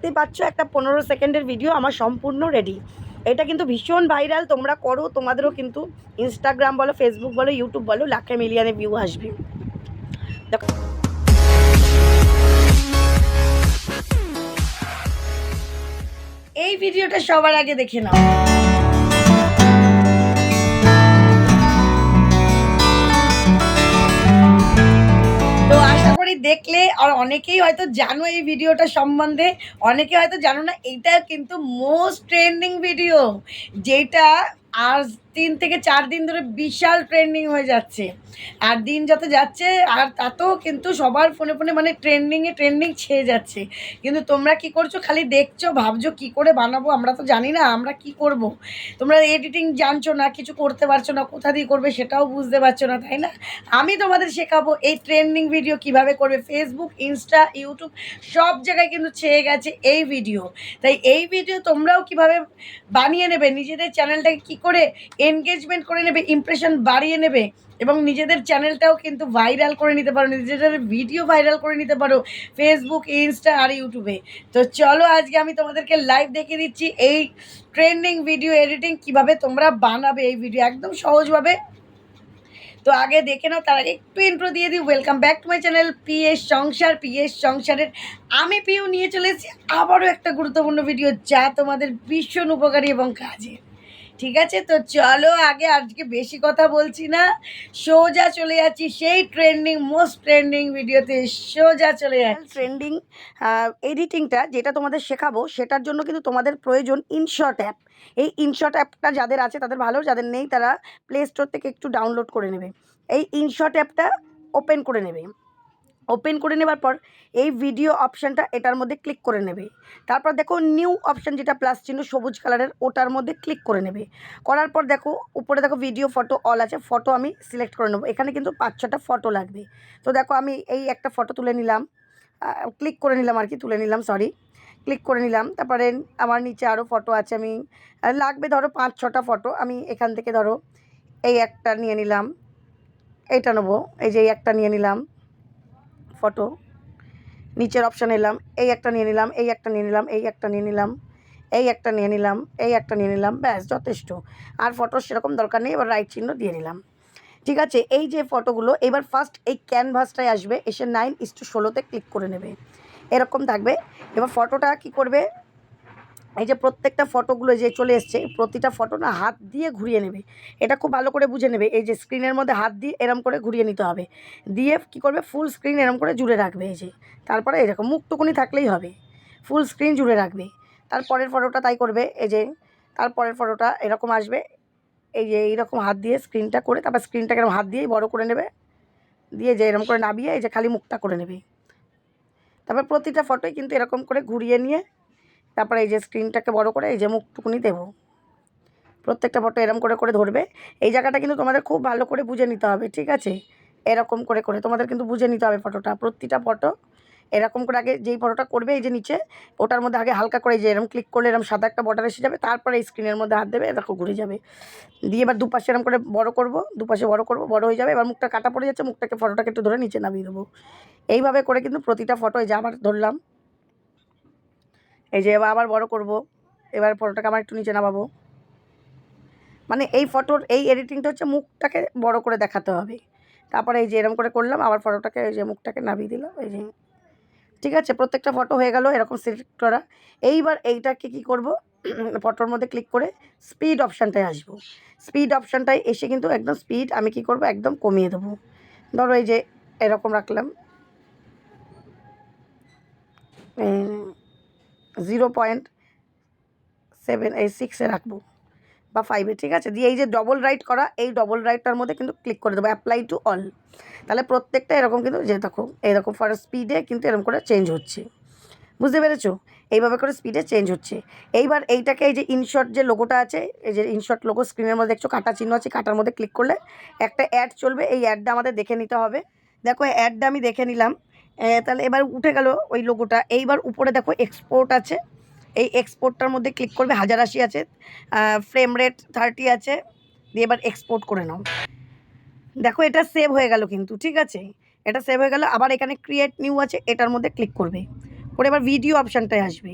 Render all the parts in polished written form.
দেখতেই পাচ্ছ একটা 15 সেকেন্ডের ভিডিও আমার সম্পূর্ণ রেডি। এটা কিন্তু ভীষণ ভাইরাল, তোমরা করো, তোমাদেরও কিন্তু ইনস্টাগ্রাম বলো, ফেসবুক বলো, ইউটিউব বলো, লাখে মিলিয়নে ভিউ আসবে। দেখো এই ভিডিওটা সবার আগে দেখে নাও। তো আশা করি দেখলে, আর অনেকেই হয়তো জানো এই ভিডিওটা সম্বন্ধে, অনেকে হয়তো জানো না। এইটা কিন্তু মোস্ট ট্রেন্ডিং ভিডিও, যেটা আর 3 থেকে 4 দিন ধরে বিশাল ট্রেন্ডিং হয়ে যাচ্ছে। আর দিন যত যাচ্ছে আর তাতেও কিন্তু সবার ফোনে ফোনে মানে ট্রেন্ডিং ছেয়ে যাচ্ছে। কিন্তু তোমরা কি করছো, খালি দেখছো, ভাবছো কি করে বানাবো, আমরা তো জানি না আমরা কি করব। তোমরা এডিটিং জানছো না, কিছু করতে পারছো না, কোথা দিয়ে করবে সেটাও বুঝতে পারছো না, তাই না? আমি তোমাদের শেখাবো এই ট্রেন্ডিং ভিডিও কিভাবে করবে। ফেসবুক, ইনস্টা, ইউটিউব সব জায়গায় কিন্তু ছেয়ে গেছে এই ভিডিও। তাই এই ভিডিও তোমরাও কিভাবে বানিয়ে নেবে, নিজেদের চ্যানেলটাকে কি করে এনগেজমেন্ট করে নেবে, ইমপ্রেশন বাড়িয়ে নেবে, এবং নিজেদের চ্যানেলটাও কিন্তু ভাইরাল করে নিতে পারো, নিজেদের ভিডিও ভাইরাল করে নিতে পারো ফেসবুক, ইনস্টা আর ইউটিউবে। তো চলো আজকে আমি তোমাদেরকে লাইভ দেখিয়ে দিচ্ছি এই ট্রেন্ডিং ভিডিও এডিটিং কিভাবে তোমরা বানাবে। এই ভিডিও একদম সহজভাবে। তো আগে দেখে নাও, তার আগে একটু ইন্ট্রো দিয়ে দিই। Welcome back to my channel PS সংসার। পিএস সংসারের আমি পিউ নিয়ে চলে এসেছি আবারও একটা গুরুত্বপূর্ণ ভিডিও, যা তোমাদের ভীষণ উপকারী এবং কাজের। ঠিক আছে, তো চলো আগে আজকে বেশি কথা বলছি না, সোজা চলে যাচ্ছি সেই মোস্ট ট্রেন্ডিং ভিডিওতে। সোজা চলে যাচ্ছি ট্রেন্ডিং এডিটিংটা যেটা তোমাদের শেখাবো, সেটার জন্য কিন্তু তোমাদের প্রয়োজন ইনশট অ্যাপ। এই ইনশট অ্যাপটা যাদের আছে তাদের ভালো, যাদের নেই তারা প্লে স্টোর থেকে একটু ডাউনলোড করে নেবে। এই ইনশট অ্যাপটা ওপেন করে নেবে। ওপেন করে নেবার পর এই ভিডিও অপশানটা এটার মধ্যে ক্লিক করে নেবে। তারপর দেখো নিউ অপশান, যেটা প্লাস চিহ্ন সবুজ কালারের, ওটার মধ্যে ক্লিক করে নেবে। করার পর দেখো উপরে দেখো ভিডিও ফটো অল আছে, ফটো আমি সিলেক্ট করে নেবো। এখানে কিন্তু 5-6টা ফটো লাগবে। তো দেখো আমি এই একটা ফটো তুলে নিলাম, ক্লিক করে নিলাম আর কি, তুলে নিলাম, সরি, ক্লিক করে নিলাম। তারপরে আমার নিচে আরও ফটো আছে, আমি লাগবে ধরো 5-6টা ফটো। আমি এখান থেকে ধরো এই একটা নিয়ে নিলাম, এইটা নেবো, এই যে এই একটা নিয়ে নিলাম ফটো, নিচের অপশান এলাম, এই একটা নিয়ে নিলাম, এই একটা নিয়ে নিলাম, এই একটা নিয়ে নিলাম, এই একটা নিয়ে নিলাম, এই একটা নিয়ে নিলাম, ব্যাস যথেষ্ট। আর ফটো সেরকম দরকার নেই। এবার রাইট চিহ্ন দিয়ে নিলাম। ঠিক আছে, এই যে ফটোগুলো এবার ফার্স্ট এই ক্যানভাসটায় আসবে, এসে 9:16 ক্লিক করে নেবে, এরকম থাকবে। এবার ফটোটা কি করবে, এই যে প্রত্যেকটা ফটোগুলো যে চলে এসছে, প্রতিটা ফটো না হাত দিয়ে ঘুরিয়ে নেবে। এটা খুব ভালো করে বুঝে নেবে। এই যে স্ক্রিনের মধ্যে হাত দিয়ে এরম করে ঘুরিয়ে নিতে হবে, দিয়ে কি করবে, ফুল স্ক্রিন এরম করে জুড়ে রাখবে। এই যে তারপরে এরকম মুখটুকুনি থাকলেই হবে, ফুল স্ক্রিন জুড়ে রাখবে। তারপরের ফটোটা তাই করবে, এই যে তারপরের ফটোটা এরকম আসবে, এই যে এইরকম হাত দিয়ে স্ক্রিনটা করে, তারপর স্ক্রিনটাকে এরকম হাত দিয়েই বড় করে নেবে, দিয়ে যে এরকম করে নামিয়ে এই যে খালি মুখটা করে নেবে। তারপর প্রতিটা ফটোই কিন্তু এরকম করে ঘুরিয়ে নিয়ে তারপরে এই যে স্ক্রিনটাকে বড় করে এই যে মুখটুকুনি দেবো। প্রত্যেকটা ফটো এরকম করে করে ধরবে। এই জায়গাটা কিন্তু তোমাদের খুব ভালো করে বুঝে নিতে হবে, ঠিক আছে? এরকম করে করে তোমাদের কিন্তু বুঝে নিতে হবে ফটোটা, প্রতিটা ফটো এরকম করে। আগে যেই ফটোটা করবে এই যে নিচে, ওটার মধ্যে আগে হালকা করে যে এরকম ক্লিক করলে এরকম সাদা একটা বর্ডার এসে যাবে, তারপরে এই স্ক্রিনের মধ্যে হাত দেবে, এরকম ঘুরে যাবে। দিয়ে এবার দুপাশে এরকম করে বড় করব, দুপাশে বড় করব, বড় হয়ে যাবে। এবার মুখটা কাটা পড়ে যাচ্ছে, মুখটাকে ফটোটাকে একটু ধরে নিচে নামিয়ে দেবো। এইভাবে করে কিন্তু প্রতিটা ফটো, এই যে আবার ধরলাম, এই যে এবার আবার বড় করব, এবার ফটোটাকে আবার একটু নিচে নামাবো। মানে এই ফটোর এই এডিটিংটা হচ্ছে মুখটাকে বড় করে দেখাতে হবে। তারপরে এই যে এরকম করে করলাম, আবার ফটোটাকে এই যে মুখটাকে নামিয়ে দিলাম, এই যে ঠিক আছে। প্রত্যেকটা ফটো হয়ে গেল এরকম সিলেক্ট করা। এইবার এইটাকে কি করব, ফটোর মধ্যে ক্লিক করে স্পিড অপশানটায় আসবো। স্পিড অপশানটায় এসে কিন্তু একদম স্পিড আমি কি করব, একদম কমিয়ে দেবো। ধরো এই যে এরকম রাখলাম 0.6 রাখবো বা 5-এ, ঠিক আছে। দিয়ে এই যে ডবল রাইট করা, এই ডবল রাইটটার মধ্যে কিন্তু ক্লিক করে দেবো, অ্যাপ্লাই টু অল। তাহলে প্রত্যেকটা এরকম কিন্তু যে দেখো এইরকম ফর স্পিডে কিন্তু এরকম করে চেঞ্জ হচ্ছে, বুঝতে পেরেছো? এইভাবে করে স্পিডে চেঞ্জ হচ্ছে। এইবার এইটাকে এই যে ইনশট যে লোগোটা আছে, এই যে ইনশট লোগো স্ক্রিনের মধ্যে দেখছো কাটা চিহ্ন আছে, কাটার মধ্যে ক্লিক করলে একটা অ্যাড চলবে। এই অ্যাডটা আমাদের দেখে নিতে হবে। দেখো অ্যাডটা আমি দেখে নিলাম। তাহলে এবার উঠে গেল ওই লোগোটা। এইবার উপরে দেখো এক্সপোর্ট আছে, এই এক্সপোর্টটার মধ্যে ক্লিক করবে, 1080 আছে, ফ্রেম রেট 30 আছে, দিয়ে এবার এক্সপোর্ট করে নাও। দেখো এটা সেভ হয়ে গেল কিন্তু, ঠিক আছে, এটা সেভ হয়ে গেল। আবার এখানে ক্রিয়েট নিউ আছে, এটার মধ্যে ক্লিক করবে, করে এবার ভিডিও অপশানটায় আসবে।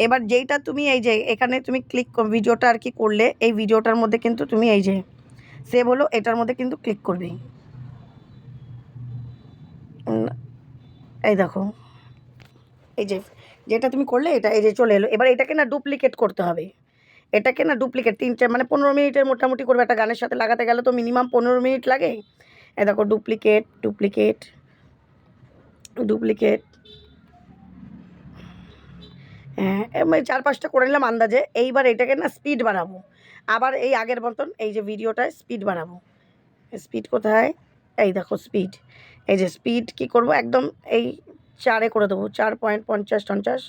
এবার যেইটা তুমি এই যে এখানে তুমি ক্লিক ভিডিওটা আর কি করলে, এই ভিডিওটার মধ্যে কিন্তু তুমি এই যে সেভ হলো, এটার মধ্যে কিন্তু ক্লিক করবে। এই দেখো, এই যে যেটা তুমি করলে এটা এই যে চলে এলো। এবার এটাকে না ডুপ্লিকেট করতে হবে, এটাকে না ডুপ্লিকেট 3-4 মানে 15 মিনিটের মোটামুটি করবে। একটা গানের সাথে লাগাতে গেলে তো মিনিমাম 15 মিনিট লাগে। এই দেখো ডুপ্লিকেট ডুপ্লিকেট ডুপ্লিকেট, হ্যাঁ, আমি 4-5টা করে নিলাম আন্দাজে। এইবার এটাকে না স্পিড বাড়াবো, আবার এই আগের মতন এই যে ভিডিওটায় স্পিড বাড়াবো। স্পিড কোথায়, এই দেখো স্পিড, এই যে স্পিড কী করবো, একদম এই 4-এ করে দেবো, 4.50-50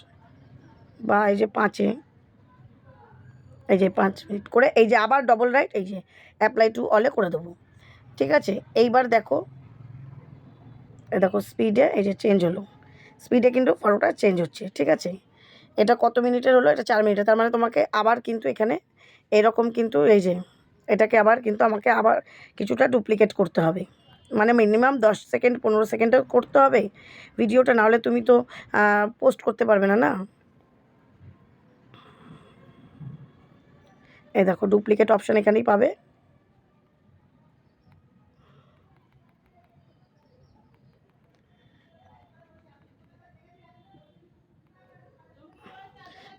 বা এই যে 5-এ, এই যে 5 মিনিট করে এই যে আবার ডবল রাইট এই যে অ্যাপ্লাই টু অলে করে দেবো। ঠিক আছে, এইবার দেখো, এই দেখো স্পিডে এই যে চেঞ্জ হলো, স্পিডে কিন্তু ফটোটা চেঞ্জ হচ্ছে। ঠিক আছে, এটা কত মিনিটের হলো, এটা 4 মিনিটের। তার মানে তোমাকে আবার কিন্তু এখানে এরকম কিন্তু এই যে এটাকে আবার কিন্তু আমাকে আবার কিছুটা ডুপ্লিকেট করতে হবে, মানে মিনিমাম 10 সেকেন্ড 15 সেকেন্ডের করতে হবে ভিডিওটা, নাহলে তুমি তো পোস্ট করতে পারবে না। এই দেখো ডুপ্লিকেট অপশান এখানেই পাবে।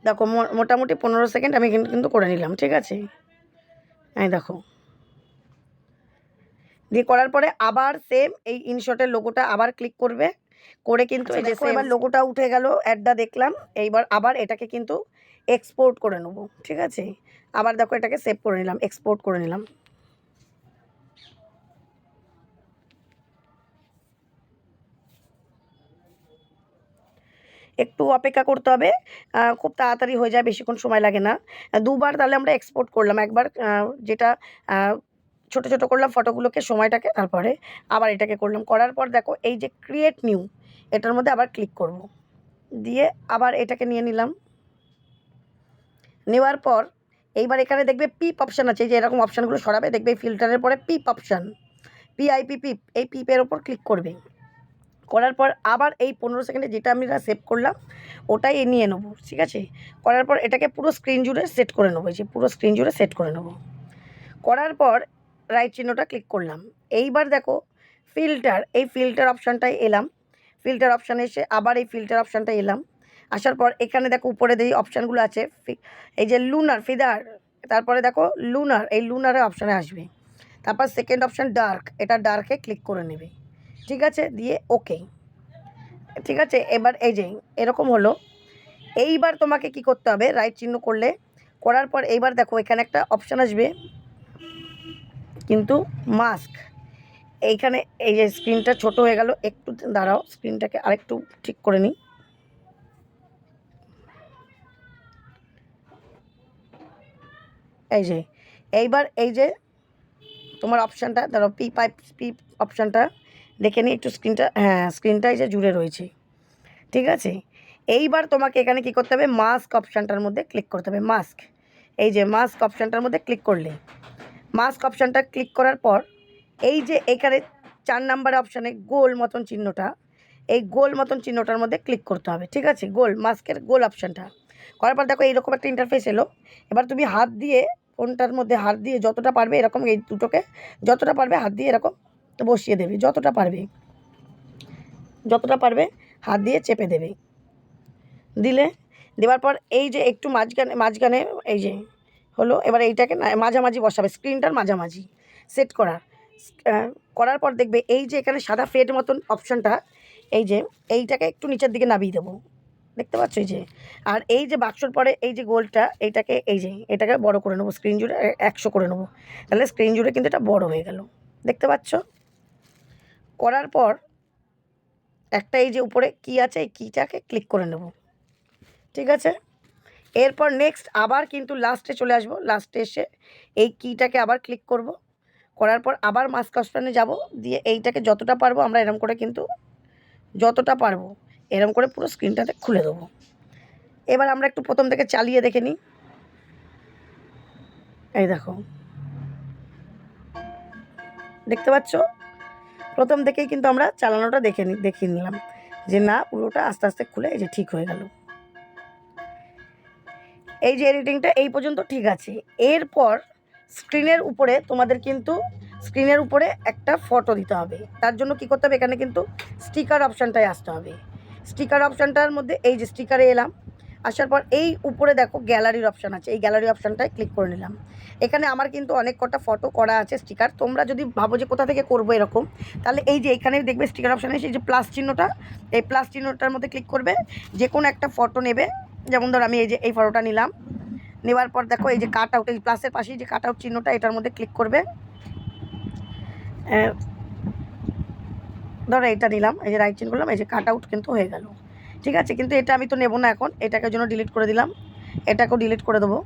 দেখো মোটামুটি 15 সেকেন্ড আমি কিন্তু করে নিলাম। ঠিক আছে, এই দেখো দিয়ে করার পরে আবার সেম এই ইনশটের লোগোটা আবার ক্লিক করবে, করে কিন্তু এই যে এবার লোগোটা উঠে গেল, অ্যাডটা দেখলাম। এইবার আবার এটাকে কিন্তু এক্সপোর্ট করে নেবো। ঠিক আছে, আবার দেখো এটাকে সেভ করে নিলাম, এক্সপোর্ট করে নিলাম। একটু অপেক্ষা করতে হবে, খুব তাড়াতাড়ি হয়ে যায়, বেশিক্ষণ সময় লাগে না। দুবার তাহলে আমরা এক্সপোর্ট করলাম, একবার যেটা ছোটো ছোটো করলাম ফটোগুলোকে সময়টাকে, তারপরে আবার এটাকে করলাম। করার পর দেখো এই যে ক্রিয়েট নিউ, এটার মধ্যে আবার ক্লিক করব, দিয়ে আবার এটাকে নিয়ে নিলাম। নেওয়ার পর এইবার এখানে দেখবে পিপ অপশান আছে, যে এরকম অপশানগুলো সরাবে, দেখবে এই ফিল্টারের পরে পিপ অপশান, পিআইপি পিপ, এই পিপের ওপর ক্লিক করবে। করার পর আবার এই 15 সেকেন্ডে যেটা আমরা সেভ করলাম ওটাই নিয়ে নেবো। ঠিক আছে, করার পর এটাকে পুরো স্ক্রিন জুড়ে সেট করে নেবো, যে পুরো স্ক্রিন জুড়ে সেট করে নেবো। করার পর রাইট চিহ্নটা ক্লিক করলাম। এইবার দেখো ফিল্টার, এই ফিল্টার অপশানটায় এলাম, ফিল্টার অপশানে এসে আবার এই ফিল্টার অপশানটায় এলাম। আসার পর এখানে দেখো উপরে যেই অপশানগুলো আছে, এই যে লুনার ফিদার, তারপরে দেখো লুনার, এই লুনারের অপশানে আসবে। তারপর সেকেন্ড অপশান ডার্ক, এটা ডার্কে ক্লিক করে নেবে। ঠিক আছে, দিয়ে ওকে। ঠিক আছে, এবার এই যে এরকম হলো। এইবার তোমাকে কি করতে হবে, রাইট চিহ্ন করলে, করার পর এইবার দেখো এখানে একটা অপশান আসবে কিন্তু মাস্ক, এইখানে এই যে স্ক্রিনটা ছোট হয়ে গেল, একটু দাঁড়াও, স্ক্রিনটাকে আরেকটু ঠিক করে নিই। এই যে এইবার এই যে তোমার অপশানটা ধরো পি অপশানটা দেখে নিই একটু, স্ক্রিনটা, হ্যাঁ স্ক্রিনটা এই যে জুড়ে রয়েছে। ঠিক আছে, এইবার তোমাকে এখানে কি করতে হবে, মাস্ক অপশানটার মধ্যে ক্লিক করতে হবে। মাস্ক, এই যে মাস্ক অপশানটার মধ্যে ক্লিক করলে, মাস্ক অপশানটা ক্লিক করার পর এই যে এখানে 4 নাম্বার অপশানে গোল মতন চিহ্নটা, এই গোল মতন চিহ্নটার মধ্যে ক্লিক করতে হবে। ঠিক আছে, গোল, মাস্কের গোল অপশানটা করার পর দেখো এইরকম একটা ইন্টারফেস এলো। এবার তুমি হাত দিয়ে, ফোনটার মধ্যে হাত দিয়ে যতটা পারবে এরকম, এই দুটোকে যতটা পারবে হাত দিয়ে এরকম বসিয়ে দেবে, যতটা পারবে হাত দিয়ে চেপে দেবে। দিলে, দেওয়ার পর এই যে একটু মাঝখানে এই যে হলো, এবার এইটাকে মাঝামাঝি বসাবে, স্ক্রিনটার মাঝামাঝি সেট করার পর দেখবে এই যে এখানে সাদা ফেড মতন অপশানটা, এই যে এইটাকে একটু নিচের দিকে নামিয়ে দেবো, দেখতে পাচ্ছ এই যে। আর এই যে বাক্সর পরে এই যে গোলটা, এইটাকে এই যে এটাকে বড় করে নেবো, স্ক্রিন জুড়ে 100 করে নেবো, তাহলে স্ক্রিন জুড়ে কিন্তু এটা বড় হয়ে গেল, দেখতে পাচ্ছ। করার পর একটা এই যে উপরে কি আছে, এই কিটাকে ক্লিক করে নেব। ঠিক আছে, এরপর নেক্সট আবার কিন্তু লাস্টে চলে আসবো, লাস্টে এসে এই কিটাকে আবার ক্লিক করব, করার পর আবার মাস্ক অপশানে যাব, দিয়ে এইটাকে যতটা পারবো আমরা এরম করে কিন্তু যতটা পারবো এরম করে পুরো স্ক্রিনটাতে খুলে দেবো। এবার আমরা একটু প্রথম থেকে চালিয়ে দেখে নিই। এই দেখো, দেখতে পাচ্ছ, প্রথম থেকেই কিন্তু আমরা চালানোটা দেখিয়ে নিলাম যে না পুরোটা আস্তে আস্তে খুলে এই যে ঠিক হয়ে গেল। এই যে এডিটিংটা এই পর্যন্ত ঠিক আছে। এরপর স্ক্রিনের উপরে তোমাদের কিন্তু স্ক্রিনের উপরে একটা ফটো দিতে হবে। তার জন্য কী করতে হবে, এখানে কিন্তু স্টিকার অপশানটায় আসতে হবে। স্টিকার অপশানটার মধ্যে এই যে স্টিকারে এলাম, আসার পর এই উপরে দেখো গ্যালারির অপশান আছে, এই গ্যালারি অপশানটায় ক্লিক করে নিলাম। এখানে আমার কিন্তু অনেক কটা ফটো করা আছে স্টিকার। তোমরা যদি ভাবো যে কোথা থেকে করবো এরকম, তাহলে এই যে এখানে দেখবে স্টিকার অপশানে এই যে প্লাস চিহ্নটা, এই প্লাস চিহ্নটার মধ্যে ক্লিক করবে, যে কোনো একটা ফটো নেবে। যেমন ধর আমি এই যে এই ফটোটা নিলাম, নেওয়ার পর দেখো এই যে কাট আউট, এই প্লাসের পাশেই যে কাট আউট চিহ্নটা, এটার মধ্যে ক্লিক করবে। ধরো এইটা নিলাম, এই যে রাইট চিহ্ন করলাম, এই যে কাট আউট কিন্তু হয়ে গেল। ঠিক আছে, কিন্তু এটা আমি তো নেবো না এখন, এটাকে জন্য ডিলিট করে দিলাম, এটাকেও ডিলিট করে দেবো।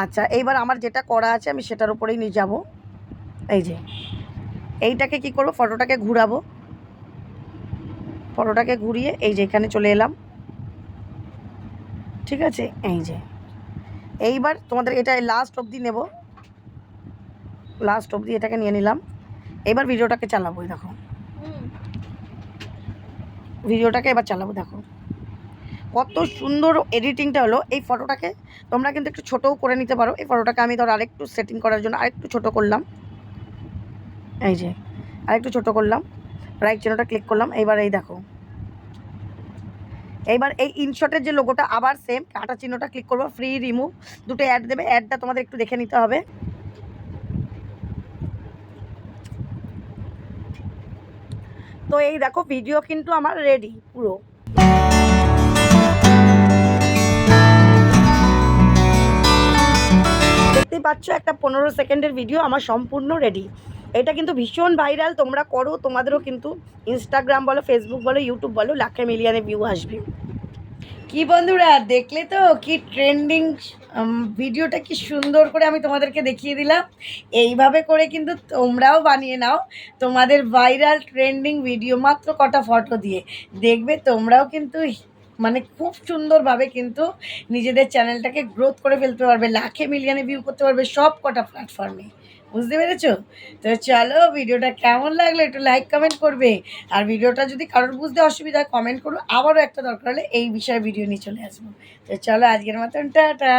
আচ্ছা, এইবার আমার যেটা করা আছে আমি সেটার উপরেই নিয়ে যাব। এই যে এইটাকে কি করব, ফটোটাকে ঘুরাবো, ফটোটাকে ঘুরিয়ে এই যে এখানে চলে এলাম। ঠিক আছে, এই যে এইবার তোমাদের এটা লাস্ট অবধি নেব, লাস্ট অবধি এটাকে নিয়ে নিলাম। এবার ভিডিওটাকে চালাবো, দেখো ভিডিওটাকে এবার চালাবো, দেখো কত সুন্দর এডিটিংটা হলো। এই ফটোটাকে তোমরা কিন্তু একটু ছোটও করে নিতে পারো। এই ফটোটাকে আমি ধর আরেকটু সেটিং করার জন্য আরেকটু ছোট করলাম, এই যে আরেকটু ছোট করলাম, রাইট চিহ্নটা ক্লিক করলাম। এইবার এই দেখো, এইবার এই ইনশটের যে লোগোটা আবার সেম কাটা চিহ্নটা ক্লিক করবো, ফ্রি রিমুভ, দুটো অ্যাড দেবে, অ্যাডটা তোমাদের একটু দেখে নিতে হবে। তো এই দেখো ভিডিও কিন্তু আমার রেডি পুরো। দেখতেই পাচ্ছ একটা 15 সেকেন্ডের ভিডিও আমার সম্পূর্ণ রেডি। এটা কিন্তু ভীষণ ভাইরাল, তোমরা করো, তোমাদেরও কিন্তু ইনস্টাগ্রাম বলো, ফেসবুক বলো, ইউটিউব বলো, লাখে মিলিয়নে ভিউ আসবে। কি বন্ধুরা, দেখলে তো কি ট্রেন্ডিং ভিডিওটা, কি সুন্দর করে আমি তোমাদেরকে দেখিয়ে দিলাম। এইভাবে করে কিন্তু তোমরাও বানিয়ে নাও তোমাদের ভাইরাল ট্রেন্ডিং ভিডিও, মাত্র কটা ফটো দিয়ে। দেখবে তোমরাও কিন্তু মানে খুব সুন্দরভাবে কিন্তু নিজেদের চ্যানেলটাকে গ্রোথ করে ফেলতে পারবে, লাখে মিলিয়নে ভিউ করতে পারবে সব কটা প্ল্যাটফর্মে। বুঝতে পেরেছো? তো চলো, ভিডিওটা কেমন লাগলো একটু লাইক কমেন্ট করবে। আর ভিডিওটা যদি কারোর বুঝতে অসুবিধা হয় কমেন্ট করো, আবারও একটা দরকার হলে এই বিষয়ে ভিডিও নিয়ে চলে আসবো। তো চলো, আজকের মতন টাটা।